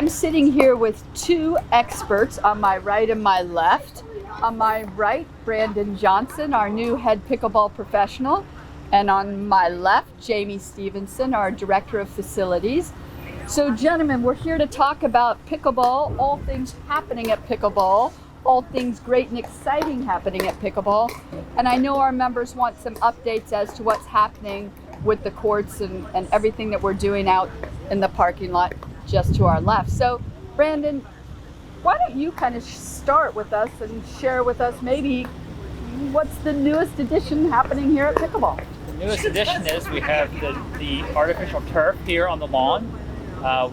I'm sitting here with two experts on my right and my left. On my right, Brandon Johnson, our new head pickleball professional. And on my left, Jamie Stevenson, our director of facilities. So gentlemen, we're here to talk about pickleball, all things happening at pickleball, all things great and exciting happening at pickleball. And I know our members want some updates as to what's happening with the courts and everything that we're doing out in the parking lot just to our left. So Brandon, why don't you kind of start with us and share with us maybe what's the newest addition happening here at pickleball? The newest addition is we have the artificial turf here on the lawn.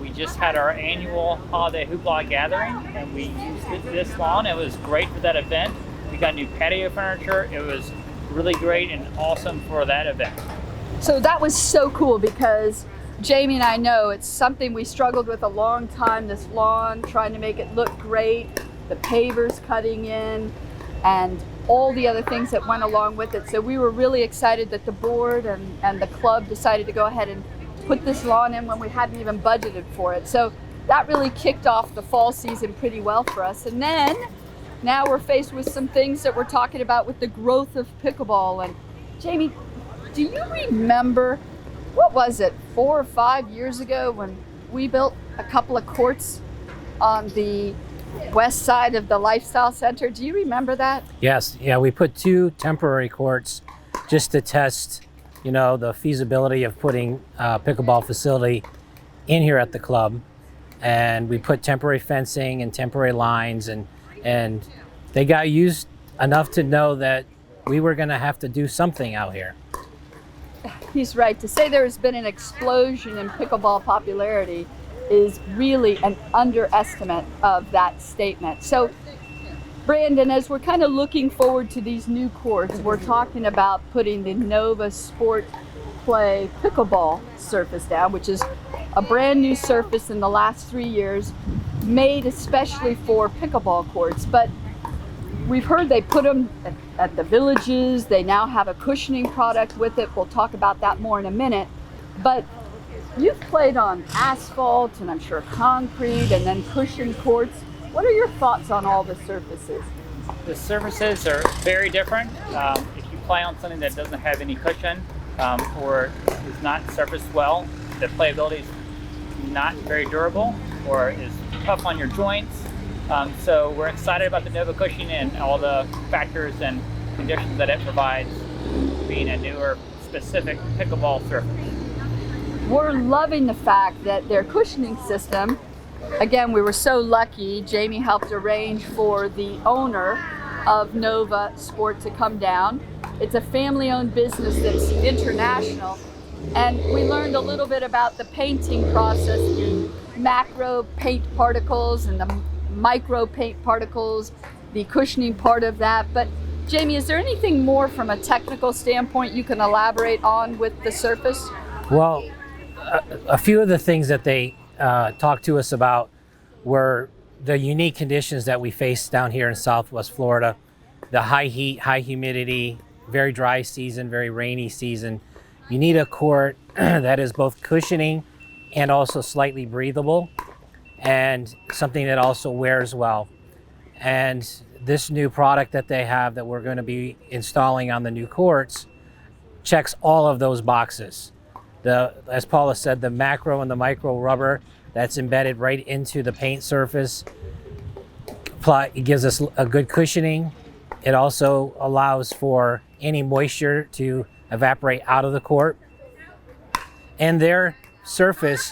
We just had our annual holiday hoopla gathering and we used this lawn. It was great for that event. We got new patio furniture. It was really great and awesome for that event. So that was so cool because Jamie and I know it's something we struggled with a long time, this lawn, trying to make it look great, the pavers cutting in, and all the other things that went along with it. So we were really excited that the board and the club decided to go ahead and put this lawn in when we hadn't even budgeted for it. So that really kicked off the fall season pretty well for us. And then now we're faced with some things that we're talking about with the growth of pickleball. And Jamie, do you remember, what was it, 4 or 5 years ago when we built a couple of courts on the west side of the Lifestyle Center? Do you remember that? Yes, yeah, we put 2 temporary courts just to test, the feasibility of putting a pickleball facility in here at the club. And we put temporary fencing and temporary lines and they got used enough to know that we were gonna have to do something out here. He's right. To say there has been an explosion in pickleball popularity is really an underestimate of that statement. So, Brandon, as we're kind of looking forward to these new courts, we're talking about putting the Nova Sport Play pickleball surface down, which is a brand new surface in the last 3 years, made especially for pickleball courts. But we've heard they put them at the villages. They now have a cushioning product with it. We'll talk about that more in a minute. But you've played on asphalt and I'm sure concrete and then cushioned courts. What are your thoughts on all the surfaces? The surfaces are very different. If you play on something that doesn't have any cushion or is not surfaced well, the playability is not very durable or is tough on your joints. So we're excited about the Nova cushioning and all the factors and conditions that it provides being a newer specific pickleball surface. We're loving the fact that their cushioning system, again, we were so lucky, Jamie helped arrange for the owner of Nova Sport to come down. It's a family-owned business that's international, and we learned a little bit about the painting process, the macro paint particles and the micro paint particles, the cushioning part of that. But Jamie, is there anything more from a technical standpoint you can elaborate on with the surface? Well, a few of the things that they talked to us about were the unique conditions that we face down here in Southwest Florida. The high heat, high humidity, very dry season, very rainy season. You need a court that is both cushioning and also slightly breathable, and something that also wears well. And this new product that they have that we're going to be installing on the new courts checks all of those boxes. As Paula said, the macro and the micro rubber that's embedded right into the paint surface. It gives us a good cushioning. It also allows for any moisture to evaporate out of the court. And their surface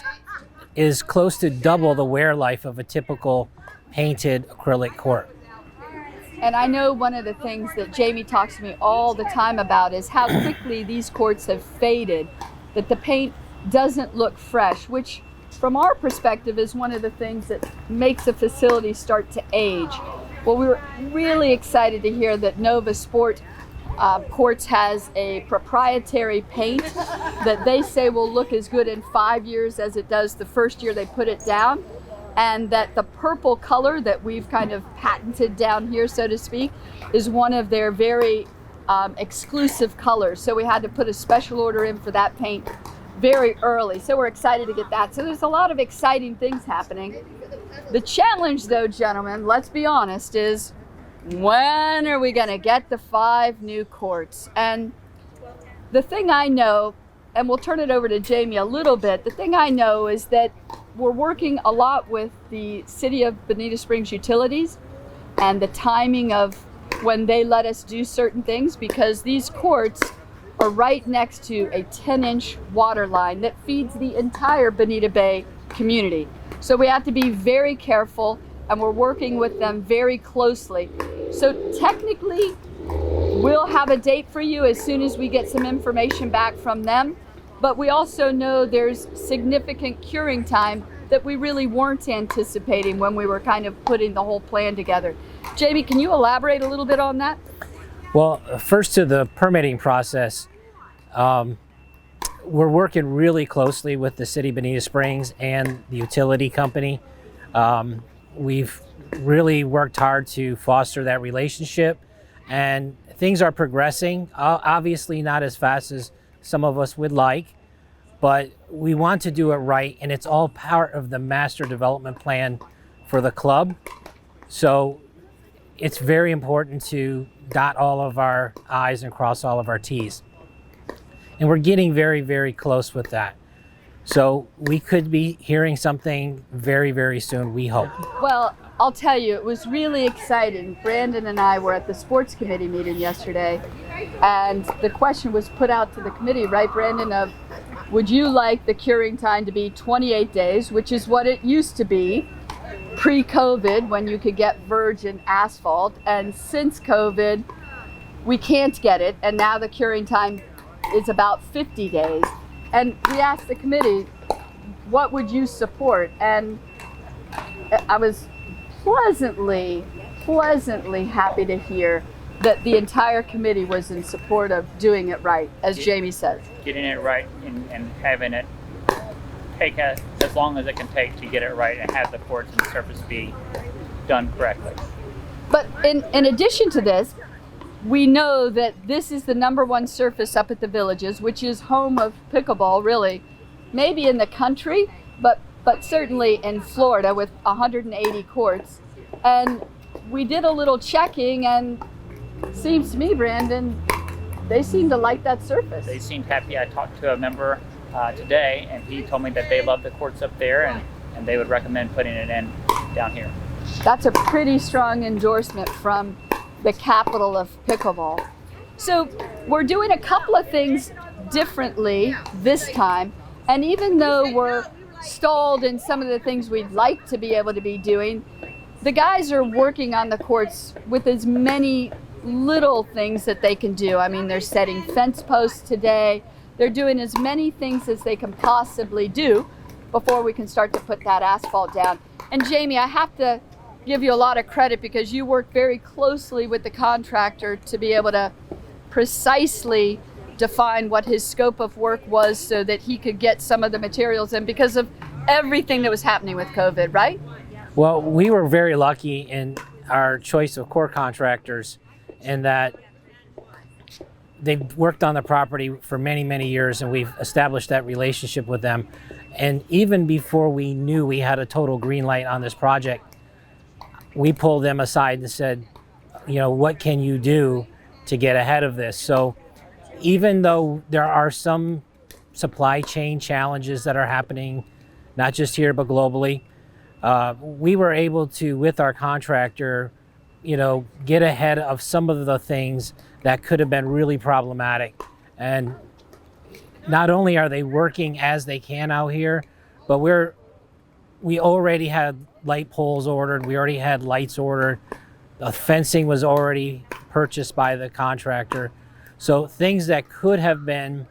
is close to double the wear life of a typical painted acrylic court. And I know one of the things that Jamie talks to me all the time about is how quickly these courts have faded, that the paint doesn't look fresh, which from our perspective is one of the things that makes a facility start to age. Well, we were really excited to hear that Nova Sport Courts has a proprietary paint that they say will look as good in 5 years as it does the first year they put it down, and that the purple color that we've kind of patented down here, so to speak, is one of their very exclusive colors. So we had to put a special order in for that paint very early. So we're excited to get that. So there's a lot of exciting things happening. The challenge though, gentlemen, let's be honest, is when are we gonna get the 5 new courts? And the thing I know, and we'll turn it over to Jamie a little bit, the thing I know is that we're working a lot with the City of Bonita Springs Utilities and the timing of when they let us do certain things, because these courts are right next to a 10-inch water line that feeds the entire Bonita Bay community. So we have to be very careful, and we're working with them very closely. So technically, we'll have a date for you as soon as we get some information back from them. But we also know there's significant curing time that we really weren't anticipating when we were kind of putting the whole plan together. Jamie, can you elaborate a little bit on that? Well, first to the permitting process, we're working really closely with the City of Bonita Springs and the utility company. We've really worked hard to foster that relationship, and things are progressing. Obviously not as fast as some of us would like, but we want to do it right, and it's all part of the master development plan for the club. So it's very important to dot all of our I's and cross all of our T's. And we're getting very, very close with that. So we could be hearing something very, very soon, we hope. Well, I'll tell you, it was really exciting. Brandon and I were at the sports committee meeting yesterday, and the question was put out to the committee, right, Brandon, of would you like the curing time to be 28 days, which is what it used to be pre-COVID when you could get virgin asphalt, and since COVID, we can't get it, and now the curing time is about 50 days. And we asked the committee, what would you support? And I was pleasantly happy to hear that the entire committee was in support of doing it right, as Jamie says. Getting it right and having it take as long as it can take to get it right and have the courts and the surface be done correctly. But in addition to this, we know that this is the #1 surface up at the Villages, which is home of pickleball, really, maybe in the country, but certainly in Florida with 180 courts. And we did a little checking, and seems to me, Brandon, they seem to like that surface. They seemed happy. I talked to a member today, and he told me that they love the courts up there, and they would recommend putting it in down here. That's a pretty strong endorsement from the capital of pickleball. So we're doing a couple of things differently this time, and even though we're stalled in some of the things we'd like to be able to be doing, the guys are working on the courts with as many little things that they can do. I mean, they're setting fence posts today. They're doing as many things as they can possibly do before we can start to put that asphalt down. And Jamie, I have to give you a lot of credit because you worked very closely with the contractor to be able to precisely define what his scope of work was so that he could get some of the materials in because of everything that was happening with COVID, right? Well, we were very lucky in our choice of core contractors in that they've worked on the property for many, many years, and we've established that relationship with them. And even before we knew we had a total green light on this project, we pulled them aside and said, you know, what can you do to get ahead of this? So even though there are some supply chain challenges that are happening, not just here, but globally, we were able to, with our contractor, you know, get ahead of some of the things that could have been really problematic. And not only are they working as they can out here, but we already had light poles ordered, we already had lights ordered, the fencing was already purchased by the contractor. So things that could have been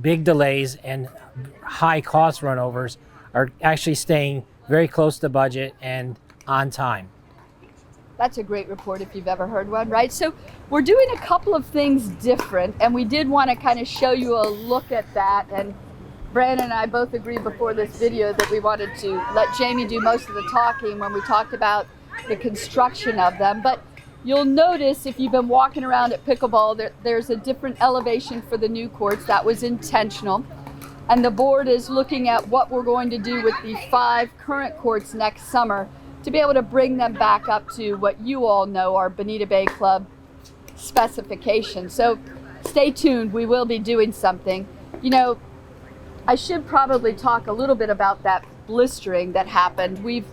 big delays and high cost runovers are actually staying very close to budget and on time. That's a great report if you've ever heard one, right? So we're doing a couple of things different, and we did want to kind of show you a look at that. And Brandon and I both agreed before this video that we wanted to let Jamie do most of the talking when we talked about the construction of them. But you'll notice if you've been walking around at Pickleball, there's a different elevation for the new courts. That was intentional. And the board is looking at what we're going to do with the 5 current courts next summer to be able to bring them back up to what you all know are Bonita Bay Club specifications. So stay tuned, we will be doing something. You know, I should probably talk a little bit about that blistering that happened. We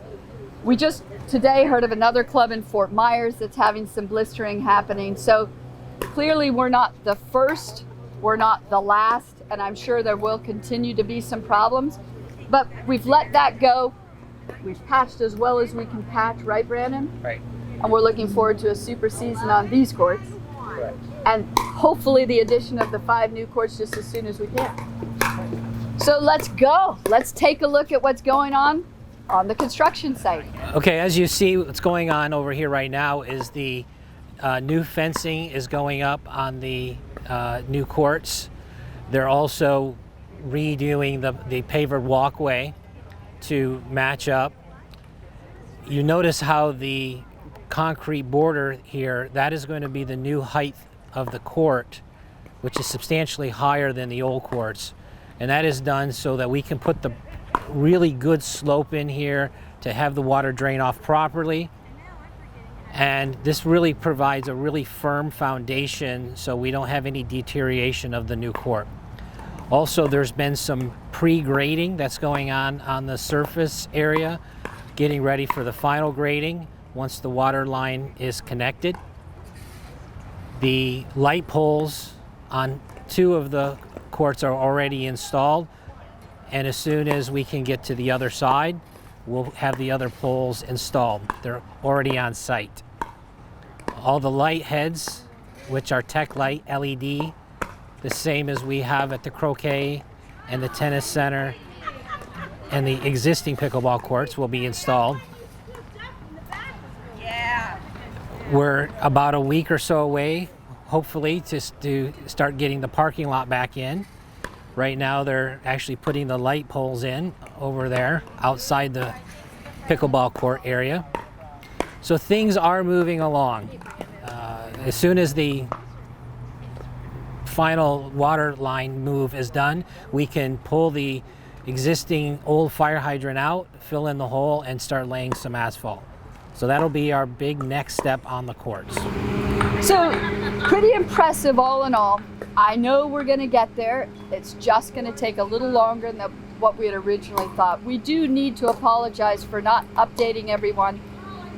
just today heard of another club in Fort Myers that's having some blistering happening. So clearly we're not the first, we're not the last, and I'm sure there will continue to be some problems, but we've let that go. We've patched as well as we can patch, right, Brandon? Right. And we're looking forward to a super season on these courts. Right. And hopefully the addition of the 5 new courts just as soon as we can. So let's go. Let's take a look at what's going on the construction site. Okay, as you see, what's going on over here right now is the new fencing is going up on the new courts. They're also redoing the pavered walkway to match up. You notice how the concrete border here, that is going to be the new height of the court, which is substantially higher than the old courts. And that is done so that we can put the really good slope in here to have the water drain off properly. And this really provides a really firm foundation so we don't have any deterioration of the new court. Also, there's been some pre-grading that's going on the surface area, getting ready for the final grading once the water line is connected. The light poles on 2 of the courts are already installed, and as soon as we can get to the other side, we'll have the other poles installed. They're already on site. All the light heads, which are Tech Light LED, the same as we have at the croquet and the tennis center and the existing pickleball courts, will be installed. We're about a week or so away, hopefully, to start getting the parking lot back in. Right now they're actually putting the light poles in over there outside the pickleball court area. So things are moving along. As soon as the final water line move is done, we can pull the existing old fire hydrant out, fill in the hole, and start laying some asphalt. So that'll be our big next step on the courts. So pretty impressive all in all. I know we're going to get there. It's just going to take a little longer than what we had originally thought. We do need to apologize for not updating everyone.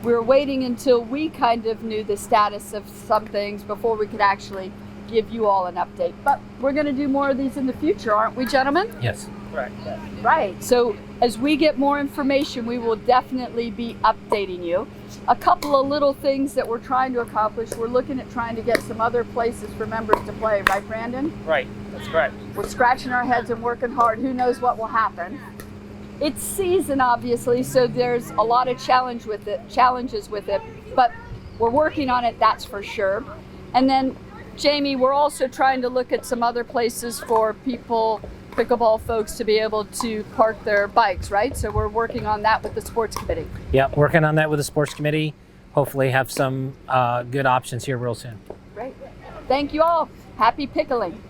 We were waiting until we kind of knew the status of some things before we could actually give you all an update. But we're going to do more of these in the future, aren't we, gentlemen? Yes. Right. Right. So as we get more information, we will definitely be updating you. A couple of little things that we're trying to accomplish. We're looking at trying to get some other places for members to play, right, Brandon? Right. That's correct. We're scratching our heads and working hard. Who knows what will happen? It's season, obviously, so there's a lot of challenges with it, but we're working on it, that's for sure. And then, Jamie, we're also trying to look at some other places for people, pickleball folks, to be able to park their bikes, right? So we're working on that with the sports committee. Yep, working on that with the sports committee. Hopefully have some good options here real soon. Great. Thank you all. Happy pickling.